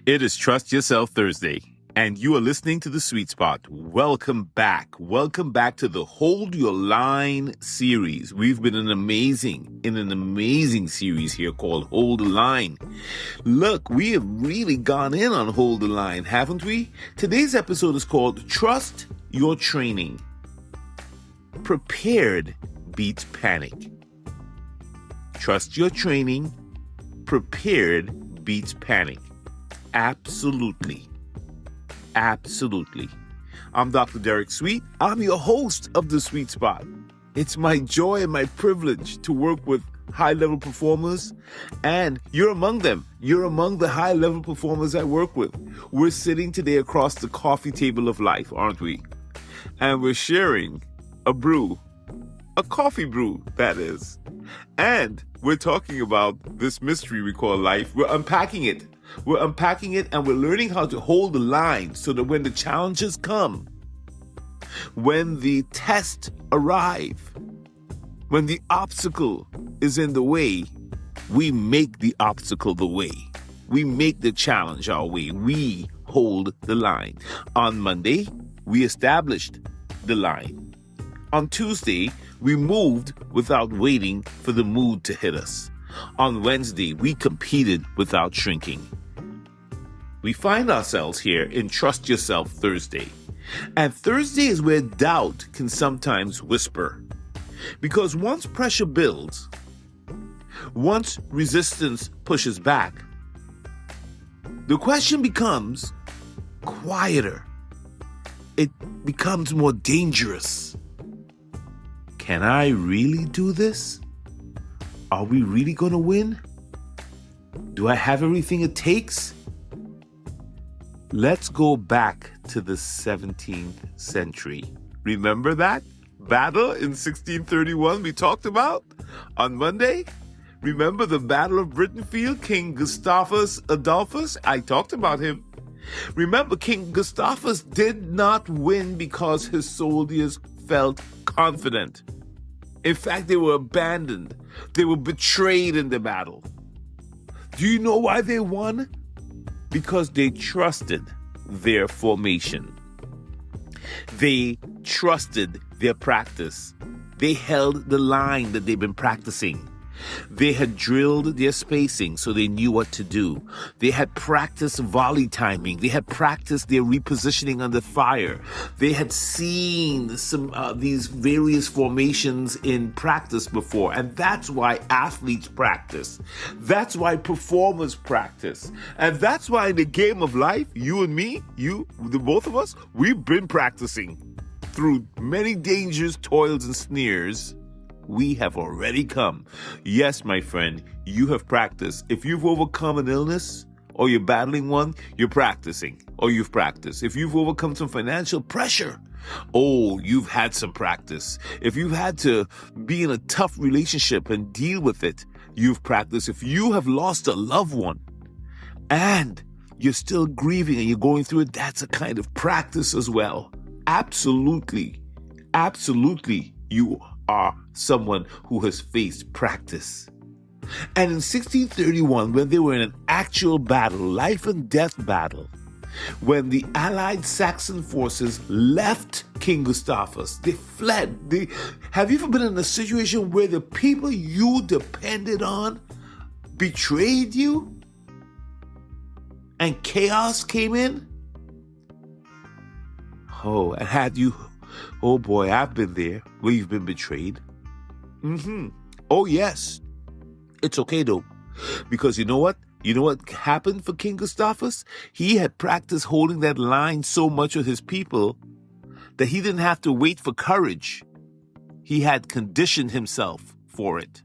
It is Trust Yourself Thursday, and you are listening to The Sweet Spot. Welcome back. Welcome back to the Hold Your Line series. We've been in an amazing series here called Hold the Line. Look, we have really gone in on Hold the Line, haven't we? Today's episode is called Trust Your Training. Prepared beats panic. Trust your training. Prepared beats panic. Absolutely. Absolutely. I'm Dr. Derek Sweet. I'm your host of The Sweet Spot. It's my joy and my privilege to work with high-level performers, and you're among them. You're among the high-level performers I work with. We're sitting today across the coffee table of life, aren't we? And we're sharing a brew, a coffee brew, that is. And we're talking about this mystery we call life. We're unpacking it. And we're learning how to hold the line so that when the challenges come, when the tests arrive, when the obstacle is in the way, we make the obstacle the way. We make the challenge our way. We hold the line. On Monday, we established the line. On Tuesday, we moved without waiting for the mood to hit us. On Wednesday, we competed without shrinking. We find ourselves here in Trust Yourself Thursday. And Thursday is where doubt can sometimes whisper. Because once pressure builds, once resistance pushes back, the question becomes quieter. It becomes more dangerous. Can I really do this? Are we really going to win? Do I have everything it takes? Let's go back to the 17th century. Remember that battle in 1631 we talked about on Monday? Remember the Battle of Britain, King Gustavus Adolphus? I talked about him. Remember, King Gustavus did not win because his soldiers felt confident. In fact, they were abandoned. They were betrayed in the battle. Do you know why they won? Because they trusted their formation. They trusted their practice. They held the line that they've been practicing. They had drilled their spacing so they knew what to do. They had practiced volley timing. They had practiced their repositioning under fire. They had seen these various formations in practice before. And that's why athletes practice. That's why performers practice. And that's why in the game of life, you and me, the both of us, we've been practicing. Through many dangers, toils, and snares, we have already come. Yes, my friend, you have practiced. If you've overcome an illness or you're battling one, you're practicing or you've practiced. If you've overcome some financial pressure, you've had some practice. If you've had to be in a tough relationship and deal with it, you've practiced. If you have lost a loved one and you're still grieving and you're going through it, that's a kind of practice as well. Absolutely. Absolutely. You are someone who has faced practice. And in 1631, when they were in an actual battle, life and death battle, when the allied Saxon forces left King Gustavus, they fled. Have you ever been in a situation where the people you depended on betrayed you and chaos came in? And had you... Oh boy, I've been there where you've been betrayed. Oh yes. It's okay though. Because you know what? You know what happened for King Gustavus? He had practiced holding that line so much with his people that he didn't have to wait for courage. He had conditioned himself for it.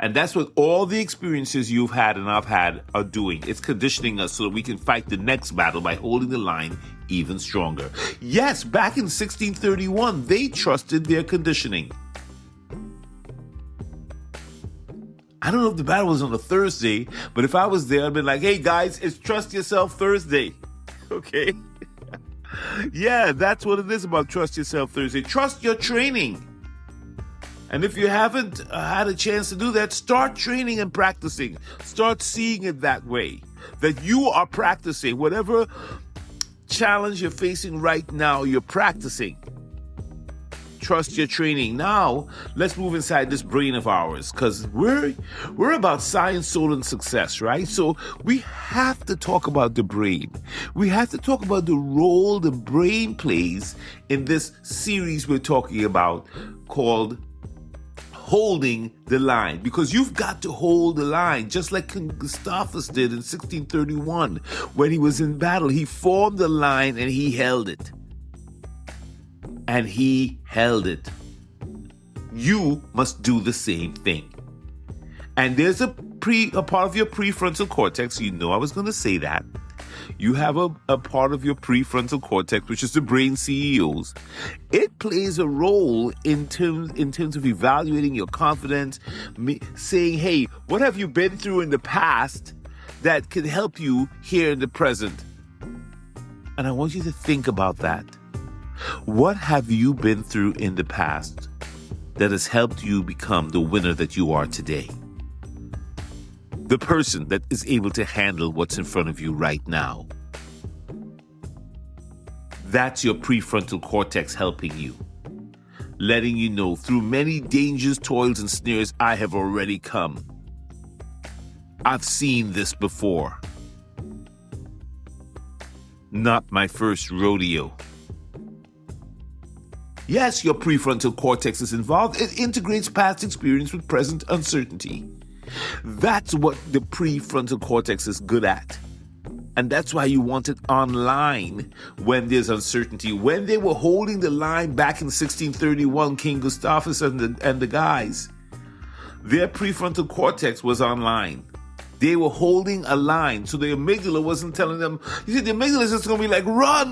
And that's what all the experiences you've had and I've had are doing. It's conditioning us so that we can fight the next battle by holding the line even stronger. Yes, back in 1631, they trusted their conditioning. I don't know if the battle was on a Thursday, but if I was there, I'd be like, hey guys, it's Trust Yourself Thursday. Okay? Yeah, that's what it is about Trust Yourself Thursday. Trust your training. And if you haven't had a chance to do that, start training and practicing. Start seeing it that way. that you are practicing. Whatever challenge you're facing right now, you're practicing. Trust your training. Now, let's move inside this brain of ours, because we're about science, soul, and success, right? So we have to talk about the brain. We have to talk about the role the brain plays in this series we're talking about called Holding the Line, because you've got to hold the line, just like King Gustavus did in 1631 when he was in battle. He formed the line and he held it. And he held it. You must do the same thing. And there's a part of your prefrontal cortex. You know I was going to say that. You have a part of your prefrontal cortex, which is the brain CEOs. It plays a role in terms of evaluating your confidence, saying, hey, what have you been through in the past that can help you here in the present? And I want you to think about that. What have you been through in the past that has helped you become the winner that you are today? The person that is able to handle what's in front of you right now. That's your prefrontal cortex helping you, letting you know through many dangers, toils, and snares I have already come. I've seen this before. Not my first rodeo. Yes, your prefrontal cortex is involved. It integrates past experience with present uncertainty. That's what the prefrontal cortex is good at. And that's why you want it online when there's uncertainty. When they were holding the line back in 1631, King Gustavus and the guys, their prefrontal cortex was online. They were holding a line, so the amygdala wasn't telling them. You see, the amygdala is just going to be like, run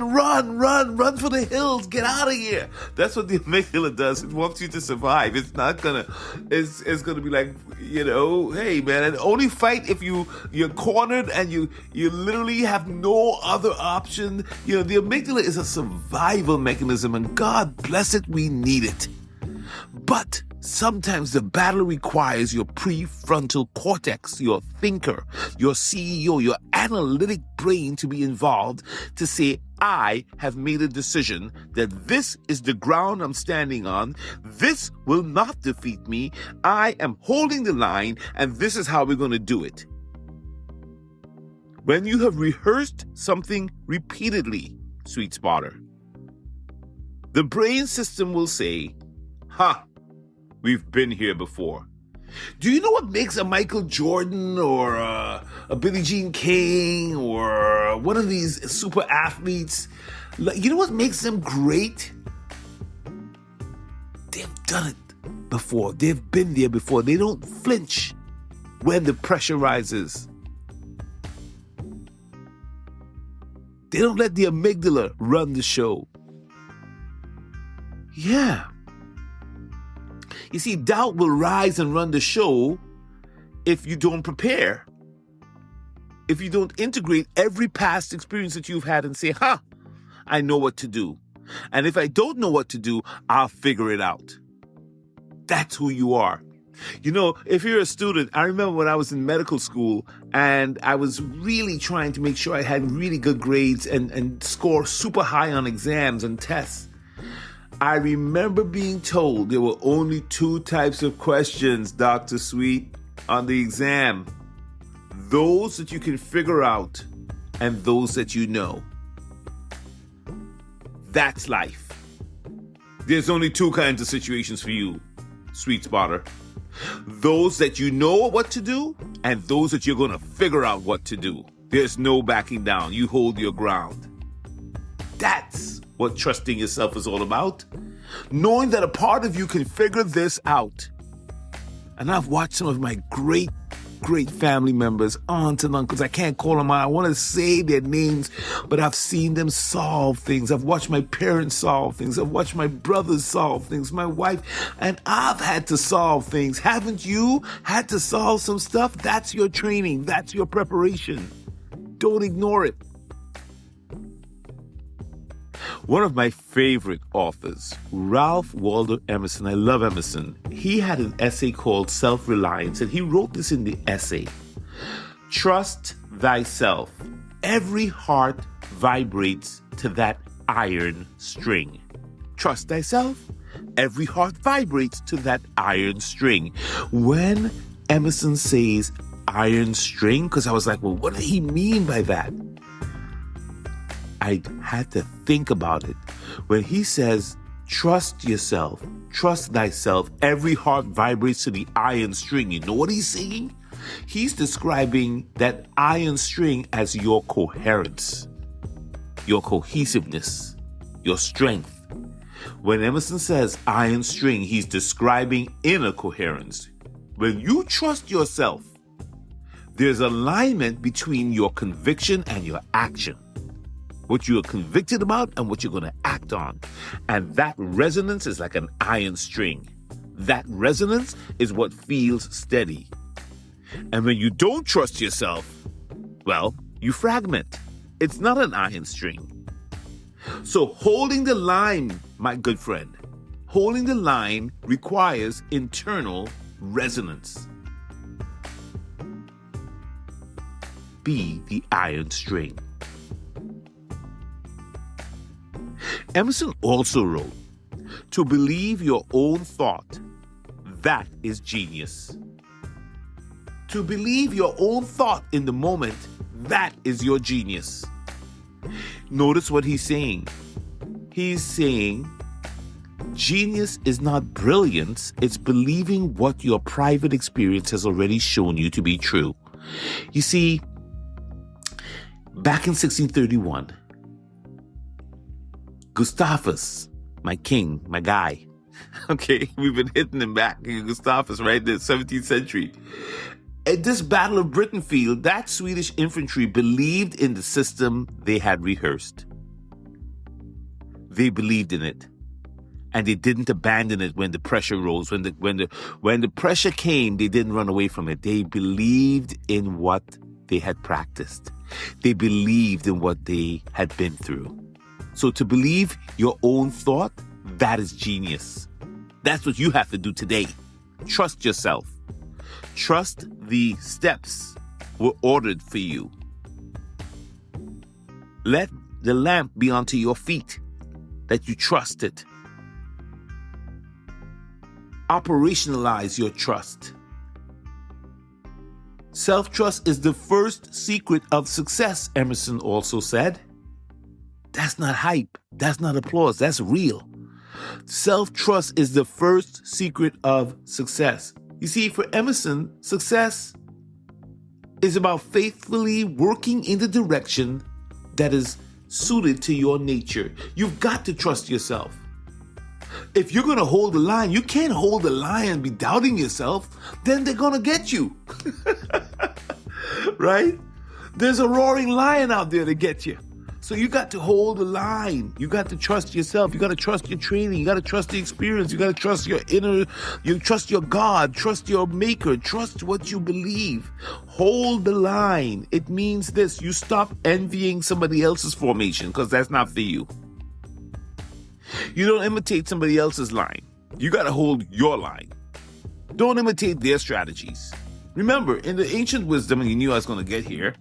for the hills, get out of here. That's what the amygdala does. It wants you to survive. It's not going to, it's going to be like, hey, man, and only fight if you're cornered and you literally have no other option. The amygdala is a survival mechanism, and God bless it, we need it. But sometimes the battle requires your prefrontal cortex, your thinker, your CEO, your analytic brain to be involved to say, I have made a decision that this is the ground I'm standing on. This will not defeat me. I am holding the line, and this is how we're going to do it. When you have rehearsed something repeatedly, sweet spotter, the brain system will say, we've been here before. Do you know what makes a Michael Jordan or a Billie Jean King or one of these super athletes? You know what makes them great? They've done it before. They've been there before. They don't flinch when the pressure rises. They don't let the amygdala run the show. Yeah. You see, doubt will rise and run the show if you don't prepare. If you don't integrate every past experience that you've had and say, I know what to do. And if I don't know what to do, I'll figure it out. That's who you are. If you're a student, I remember when I was in medical school and I was really trying to make sure I had really good grades and score super high on exams and tests. I remember being told there were only two types of questions, Dr. Sweet, on the exam. Those that you can figure out and those that you know. That's life. There's only two kinds of situations for you, sweet spotter. Those that you know what to do and those that you're going to figure out what to do. There's no backing down. You hold your ground. That's what trusting yourself is all about. Knowing that a part of you can figure this out. And I've watched some of my great family members, aunts and uncles. I can't call them out. I want to say their names, but I've seen them solve things. I've watched my parents solve things. I've watched my brothers solve things, my wife, and I've had to solve things. Haven't you had to solve some stuff? That's your training. That's your preparation. Don't ignore it. One of my favorite authors, Ralph Waldo Emerson, I love Emerson. He had an essay called Self-Reliance, and he wrote this in the essay. Trust thyself. Every heart vibrates to that iron string. Trust thyself. Every heart vibrates to that iron string. When Emerson says iron string, because I was like, well, what did he mean by that? I had to think about it. When he says, trust yourself, trust thyself, every heart vibrates to the iron string. You know what he's saying? He's describing that iron string as your coherence, your cohesiveness, your strength. When Emerson says iron string, he's describing inner coherence. When you trust yourself, there's alignment between your conviction and your action. What you are convicted about and what you're going to act on. And that resonance is like an iron string. That resonance is what feels steady. And when you don't trust yourself, well, you fragment. It's not an iron string. So holding the line, my good friend, holding the line requires internal resonance. Be the iron string. Emerson also wrote, to believe your own thought, that is genius. To believe your own thought in the moment, that is your genius. Notice what he's saying. He's saying genius is not brilliance, it's believing what your private experience has already shown you to be true. You see, back in 1631, Gustavus, my king, my guy, okay, we've been hitting him back. Gustavus, right, the 17th century. At this Battle of Britain field, that Swedish infantry believed in the system they had rehearsed. They believed in it. And they didn't abandon it when the pressure rose. When the pressure came, they didn't run away from it. They believed in what they had practiced. They believed in what they had been through. So to believe your own thought, that is genius. That's what you have to do today. Trust yourself. Trust the steps were ordered for you. Let the lamp be unto your feet, that you trust it. Operationalize your trust. Self-trust is the first secret of success, Emerson also said. That's not hype. That's not applause. That's real. Self-trust is the first secret of success. You see, for Emerson, success is about faithfully working in the direction that is suited to your nature. You've got to trust yourself. If you're going to hold the line, you can't hold the line and be doubting yourself. Then they're going to get you. Right? There's a roaring lion out there to get you. So you got to hold the line. You got to trust yourself. You got to trust your training. You got to trust the experience. You got to trust your inner, you trust your God, trust your maker, trust what you believe. Hold the line. It means this. You stop envying somebody else's formation because that's not for you. You don't imitate somebody else's line. You got to hold your line. Don't imitate their strategies. Remember, in the ancient wisdom, and you knew I was going to get here,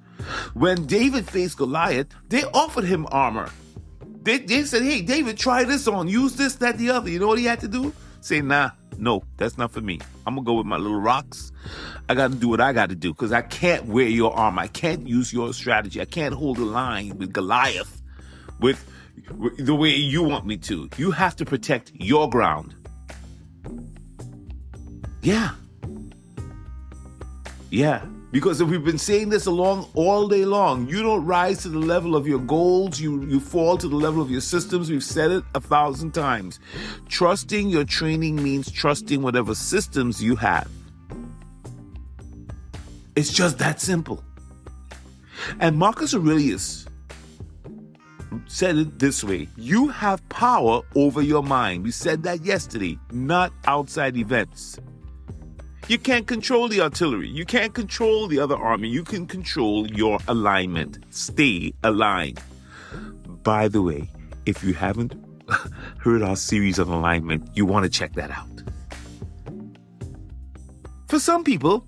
when David faced Goliath, they offered him armor. They said, hey, David, try this on. Use this, that, the other. You know what he had to do? Say, no, that's not for me. I'm going to go with my little rocks. I got to do what I got to do because I can't wear your armor. I can't use your strategy. I can't hold the line with Goliath with the way you want me to. You have to protect your ground. Yeah, because if we've been saying this along all day long, you don't rise to the level of your goals, you fall to the level of your systems. We've said it 1,000 times. Trusting your training means trusting whatever systems you have. It's just that simple. And Marcus Aurelius said it this way: you have power over your mind. We said that yesterday, not outside events. You can't control the artillery. You can't control the other army. You can control your alignment. Stay aligned. By the way, if you haven't heard our series on alignment, you want to check that out. For some people,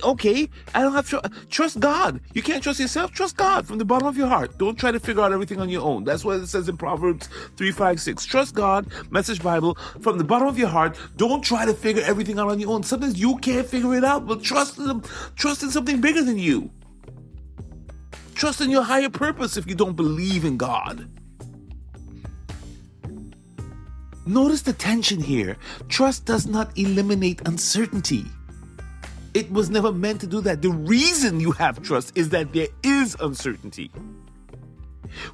Okay, I don't have trust God. You can't trust yourself. Trust God from the bottom of your heart. Don't try to figure out everything on your own. That's what it says in Proverbs 3:5-6. Trust God, Message Bible, from the bottom of your heart. Don't try to figure everything out on your own. Sometimes you can't figure it out, but trust in something bigger than you. Trust in your higher purpose if you don't believe in God. Notice the tension here. Trust does not eliminate uncertainty. It was never meant to do that. The reason you have trust is that there is uncertainty.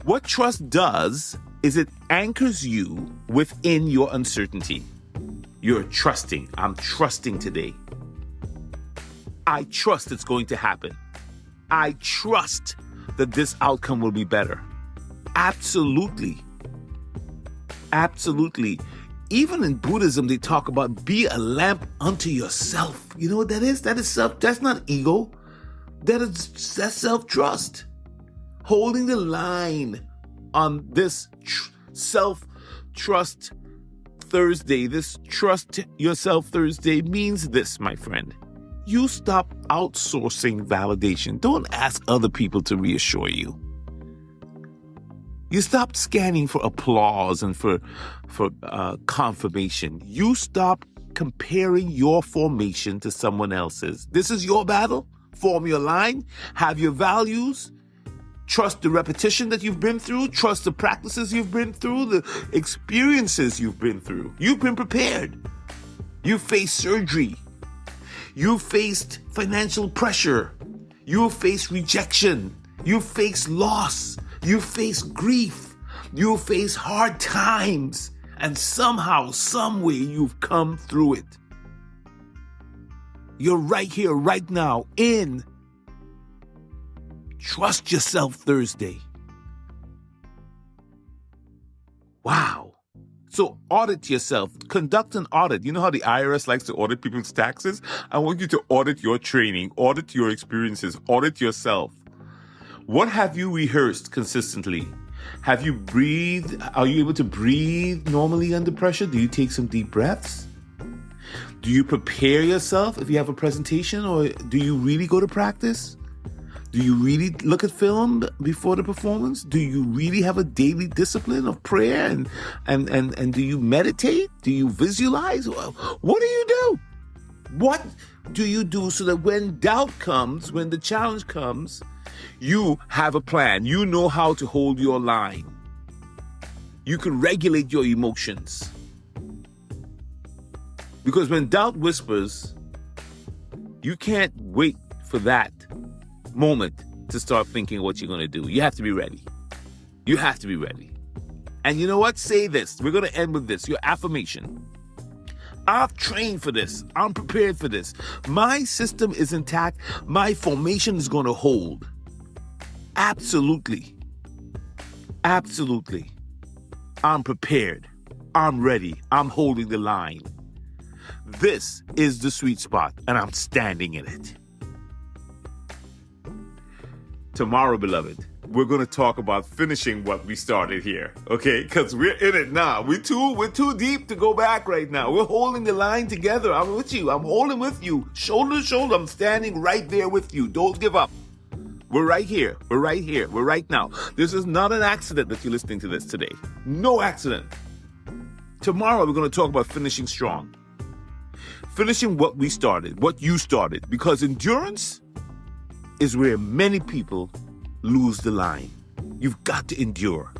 What trust does is it anchors you within your uncertainty. You're trusting. I'm trusting today. I trust it's going to happen. I trust that this outcome will be better. Absolutely. Absolutely. Even in Buddhism, they talk about be a lamp unto yourself. You know what that is? That is self. That's not ego. That's self-trust. Holding the line on this self-trust Thursday, this trust yourself Thursday means this, my friend. You stop outsourcing validation. Don't ask other people to reassure you. You stop scanning for applause and for confirmation. You stop comparing your formation to someone else's. This is your battle. Form your line. Have your values. Trust the repetition that you've been through. Trust the practices you've been through, the experiences you've been through. You've been prepared. You faced surgery. You faced financial pressure. You faced rejection. You faced loss. You face grief. You face hard times. And somehow, someway, you've come through it. You're right here, right now, in Trust Yourself Thursday. Wow. So audit yourself. Conduct an audit. You know how the IRS likes to audit people's taxes? I want you to audit your training, audit your experiences, audit yourself. What have you rehearsed consistently? Have you breathed? Are you able to breathe normally under pressure? Do you take some deep breaths? Do you prepare yourself if you have a presentation, or do you really go to practice? Do you really look at film before the performance? Do you really have a daily discipline of prayer and do you meditate? Do you visualize? What do you do? What do you do so that when doubt comes, when the challenge comes, you have a plan. You know how to hold your line. You can regulate your emotions. Because when doubt whispers, you can't wait for that moment to start thinking what you're going to do. You have to be ready. You have to be ready. And you know what? Say this. We're going to end with this. Your affirmation. I've trained for this. I'm prepared for this. My system is intact. My formation is going to hold. Absolutely. Absolutely. I'm prepared. I'm ready. I'm holding the line. This is the sweet spot, and I'm standing in it. Tomorrow, beloved, we're going to talk about finishing what we started here, okay? Because we're in it now. We're too deep to go back right now. We're holding the line together. I'm with you. I'm holding with you. Shoulder to shoulder. I'm standing right there with you. Don't give up. We're right here. We're right here. We're right now. This is not an accident that you're listening to this today. No accident. Tomorrow, we're going to talk about finishing strong. Finishing what we started, what you started. Because endurance is where many people lose the line. You've got to endure.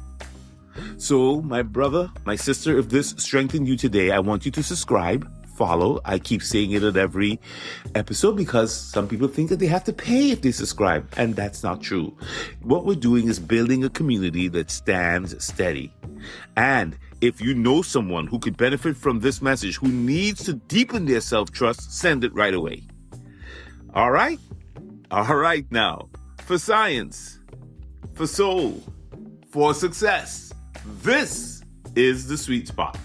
So, my brother, my sister, if this strengthened you today, I want you to subscribe, follow. I keep saying it at every episode because some people think that they have to pay if they subscribe, and that's not true. What we're doing is building a community that stands steady. And if you know someone who could benefit from this message, who needs to deepen their self-trust, send it right away. All right? All right now. For science, for soul, for success, this is the sweet spot.